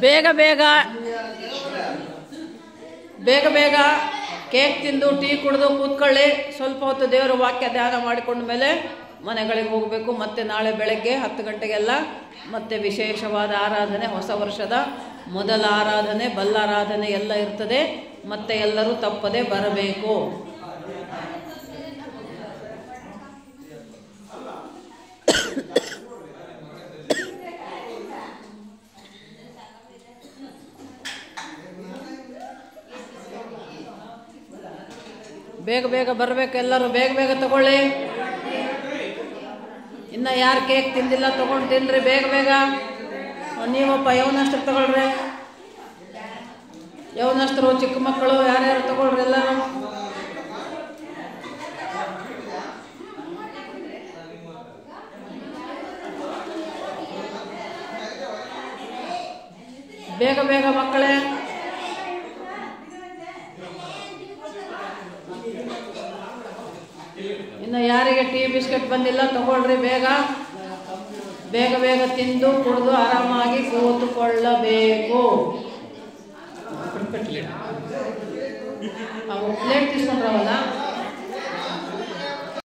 ಬೇಗ ಬೇಗ ಬೇಗ ಬೇಗ ಕೇಕ್ ತಿಂದು ಟೀ ಕುಡಿದು ಕೂತ್ಕೊಳ್ಳಿ. ಸ್ವಲ್ಪ ಹೊತ್ತು ದೇವರ ವಾಕ್ಯ ಧ್ಯಾನ ಮಾಡಿಕೊಂಡ ಮೇಲೆ ಮನೆಗಳಿಗೆ ಹೋಗಬೇಕು. ಮತ್ತೆ ನಾಳೆ ಬೆಳಗ್ಗೆ 10 ಗಂಟೆಗೆಲ್ಲ ಮತ್ತೆ ವಿಶೇಷವಾದ ಆರಾಧನೆ, ಹೊಸ ವರ್ಷದ ಮೊದಲ ಆರಾಧನೆ, ಬಲ್ಲಾರಾಧನೆ ಎಲ್ಲ ಇರ್ತದೆ. ಮತ್ತೆ ಎಲ್ಲರೂ ತಪ್ಪದೆ ಬರಬೇಕು. ಬೇಗ ಬೇಗ ಬರಬೇಕು. ಎಲ್ಲರೂ ಬೇಗ ಬೇಗ ತಗೊಳ್ಳಿ. ಇನ್ನು ಯಾರು ಕೇಕ್ ತಿಂದಿಲ್ಲ ತಗೊಂಡು ತಿನ್ರಿ ಬೇಗ ಬೇಗ. ನೀವಪ್ಪ ಯವನಷ್ಟರು ತಗೊಳ್ರಿ. ಯವನಷ್ಟರು, ಚಿಕ್ಕ ಮಕ್ಕಳು ಯಾರ್ಯಾರು ತಗೊಳ್ರಿ ಎಲ್ಲರೂ. ಬೇಗ ಬೇಗ ಮಕ್ಕಳೇ. ಇನ್ನು ಯಾರಿಗೆ ಟೀ ಬಿಸ್ಕೆಟ್ ಬಂದಿಲ್ಲ ತಗೊಳ್ರಿ ಬೇಗ. ಬೇಗ ಬೇಗ ತಿಂದು ಕುಡಿದು ಆರಾಮಾಗಿ ಕೂತುಕೊಳ್ಳಬೇಕು. ಪ್ಲೇಟ್ తీసుకుంటాರವಲ್ಲ